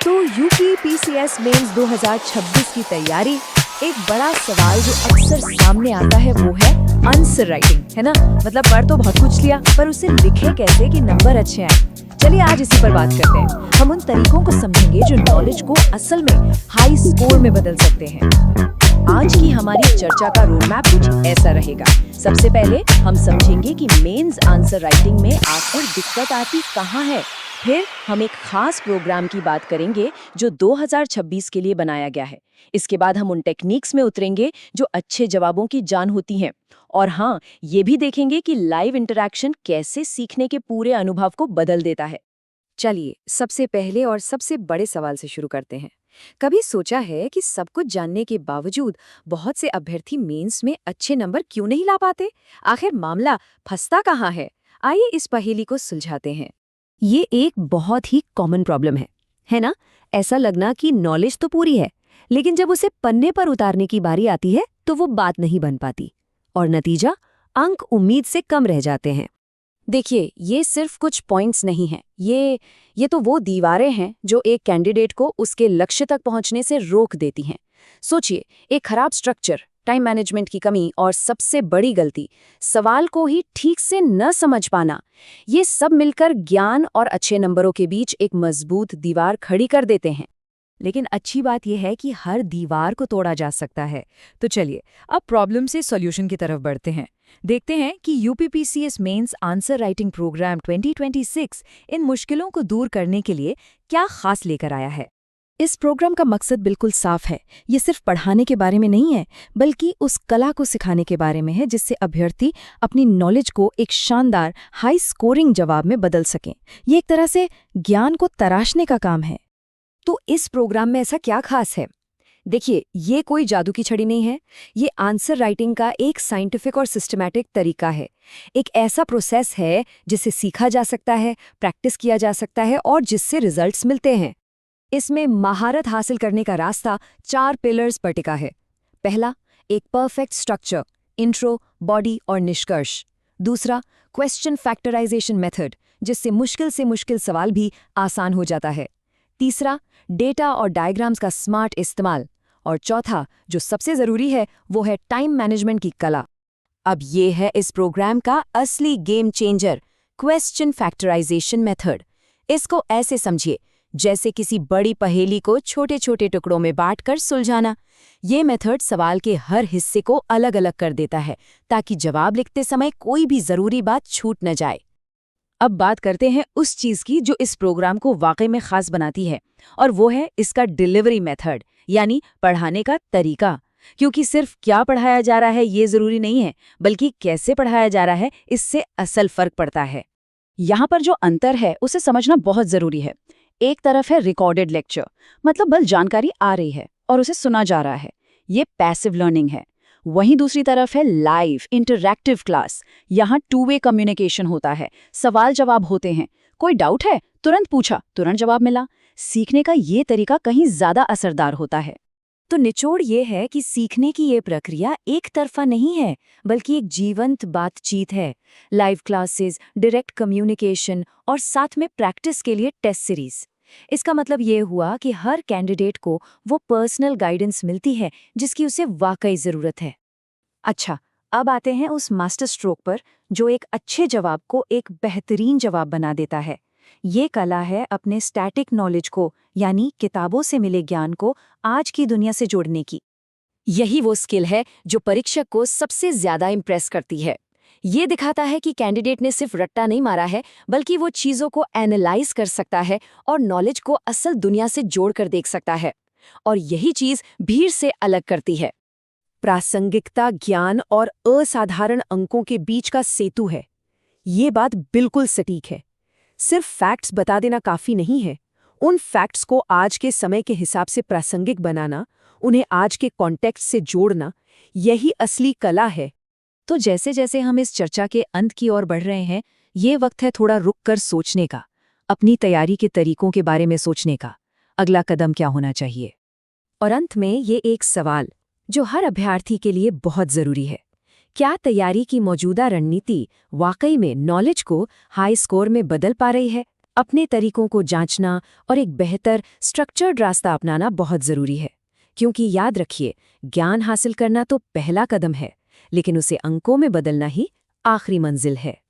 तो UP PCS mains 2026 की तैयारी, एक बड़ा सवाल जो अक्सर सामने आता है वो है आंसर राइटिंग, है ना। मतलब पढ़ तो बहुत कुछ लिया, पर उसे लिखे कैसे कि नंबर अच्छे आए। चलिए आज इसी पर बात करते हैं। हम उन तरीकों को समझेंगे जो नॉलेज को असल में हाई स्कोर में बदल सकते हैं। आज की हमारी चर्चा का रोड मैप कुछ ऐसा रहेगा। सबसे पहले हम समझेंगे कि मेंस आंसर राइटिंग में आखिर दिक्कत आती कहाँ है। फिर हम एक खास प्रोग्राम की बात करेंगे जो 2026 के लिए बनाया गया है। इसके बाद हम उन टेक्निक्स में उतरेंगे जो अच्छे जवाबों की जान होती हैं। और हाँ, ये भी देखेंगे कि लाइव इंटरैक्शन कैसे सीखने के पूरे अनुभव को बदल देता है। चलिए सबसे पहले और सबसे बड़े सवाल से शुरू करते हैं। कभी सोचा है कि सब कुछ जानने के बावजूद बहुत से अभ्यर्थी मेंस में अच्छे नंबर क्यों नहीं ला पाते? आखिर मामला फंसता कहाँ है? आइए इस पहेली को सुलझाते हैं। ये एक बहुत ही कॉमन प्रॉब्लम है ना। ऐसा लगना कि नॉलेज तो पूरी है, लेकिन जब उसे पन्ने पर उतारने की बारी आती है तो वो बात नहीं बन पाती और नतीजा अंक उम्मीद से कम रह जाते हैं। देखिए, ये सिर्फ कुछ पॉइंट्स नहीं हैं। ये तो वो दीवारें हैं जो एक कैंडिडेट को उसके लक्ष्य तक पहुंचने से रोक देती हैं। सोचिए, एक खराब स्ट्रक्चर, टाइम मैनेजमेंट की कमी और सबसे बड़ी गलती, सवाल को ही ठीक से न समझ पाना। ये सब मिलकर ज्ञान और अच्छे नंबरों के बीच एक मजबूत दीवार खड़ी कर देते हैं। लेकिन अच्छी बात यह है कि हर दीवार को तोड़ा जा सकता है। तो चलिए अब प्रॉब्लम से सॉल्यूशन की तरफ बढ़ते हैं। देखते हैं कि UPPCS mains answer writing programme 2026 इन मुश्किलों को दूर करने के लिए क्या खास लेकर आया है। इस प्रोग्राम का मकसद बिल्कुल साफ है। ये सिर्फ पढ़ाने के बारे में नहीं है, बल्कि उस कला को सिखाने के बारे में है जिससे अभ्यर्थी अपनी नॉलेज को एक शानदार हाई स्कोरिंग जवाब में बदल सकें। ये एक तरह से ज्ञान को तराशने का काम है। तो इस प्रोग्राम में ऐसा क्या खास है? देखिए, ये कोई जादू की छड़ी नहीं है। ये आंसर राइटिंग का एक साइंटिफिक और सिस्टमैटिक तरीका है। एक ऐसा प्रोसेस है जिसे सीखा जा सकता है, प्रैक्टिस किया जा सकता है और जिससे रिजल्ट्स मिलते हैं। इसमें महारत हासिल करने का रास्ता 4 पिलर्स पर टिका है। पहला, एक परफेक्ट स्ट्रक्चर, इंट्रो, बॉडी और निष्कर्ष। दूसरा, क्वेश्चन फैक्टराइजेशन मेथड, जिससे मुश्किल से मुश्किल सवाल भी आसान हो जाता है। तीसरा, डेटा और डायग्राम्स का स्मार्ट इस्तेमाल। और चौथा, जो सबसे ज़रूरी है, वो है टाइम मैनेजमेंट की कला। अब ये है इस प्रोग्राम का असली game changer, question factorisation method. इसको ऐसे समझिए जैसे किसी बड़ी पहेली को छोटे छोटे टुकड़ों में बांटकर सुलझाना। ये मेथड सवाल के हर हिस्से को अलग अलग कर देता है ताकि जवाब लिखते समय कोई भी ज़रूरी बात छूट न जाए। अब बात करते हैं उस चीज़ की जो इस प्रोग्राम को वाकई में खास बनाती है, और वो है इसका डिलीवरी मेथड, यानी पढ़ाने का तरीका। क्योंकि सिर्फ क्या पढ़ाया जा रहा है ये ज़रूरी नहीं है, बल्कि कैसे पढ़ाया जा रहा है इससे असल फर्क पड़ता है। यहाँ पर जो अंतर है उसे समझना बहुत ज़रूरी है। एक तरफ है रिकॉर्डेड लेक्चर, मतलब बस जानकारी आ रही है और उसे सुना जा रहा है, ये पैसिव लर्निंग है। वहीं दूसरी तरफ है लाइव इंटरैक्टिव क्लास। यहाँ 2 वे कम्युनिकेशन होता है, सवाल जवाब होते हैं। कोई डाउट है, तुरंत पूछा, तुरंत जवाब मिला। सीखने का ये तरीका कहीं ज़्यादा असरदार होता है। तो निचोड़ ये है कि सीखने की ये प्रक्रिया एक तरफा नहीं है, बल्कि एक जीवंत बातचीत है। लाइव क्लासेस, डायरेक्ट कम्युनिकेशन और साथ में प्रैक्टिस के लिए टेस्ट सीरीज। इसका मतलब ये हुआ कि हर कैंडिडेट को वो पर्सनल गाइडेंस मिलती है जिसकी उसे वाकई ज़रूरत है। अच्छा, अब आते हैं उस मास्टर स्ट्रोक पर जो एक अच्छे जवाब को एक बेहतरीन जवाब बना देता है। ये कला है अपने स्टैटिक नॉलेज को, यानी किताबों से मिले ज्ञान को आज की दुनिया से जोड़ने की। यही वो स्किल है जो परीक्षक को सबसे ज्यादा इम्प्रेस करती है। ये दिखाता है कि कैंडिडेट ने सिर्फ रट्टा नहीं मारा है, बल्कि वो चीज़ों को एनालाइज कर सकता है और नॉलेज को असल दुनिया से जोड़कर देख सकता है। और यही चीज़ भीड़ से अलग करती है। प्रासंगिकता ज्ञान और असाधारण अंकों के बीच का सेतु है। ये बात बिल्कुल सटीक है। सिर्फ फैक्ट्स बता देना काफ़ी नहीं है। उन फैक्ट्स को आज के समय के हिसाब से प्रासंगिक बनाना, उन्हें आज के कॉन्टेक्स्ट से जोड़ना, यही असली कला है। तो जैसे जैसे हम इस चर्चा के अंत की ओर बढ़ रहे हैं, ये वक्त है थोड़ा रुक कर सोचने का, अपनी तैयारी के तरीकों के बारे में सोचने का। अगला कदम क्या होना चाहिए? और अंत में ये एक सवाल जो हर अभ्यर्थी के लिए बहुत ज़रूरी है। क्या तैयारी की मौजूदा रणनीति वाकई में नॉलेज को हाई स्कोर में बदल पा रही है? अपने तरीकों को जांचना और एक बेहतर स्ट्रक्चर्ड रास्ता अपनाना बहुत ज़रूरी है। क्योंकि याद रखिए, ज्ञान हासिल करना तो पहला कदम है, लेकिन उसे अंकों में बदलना ही आखिरी मंजिल है।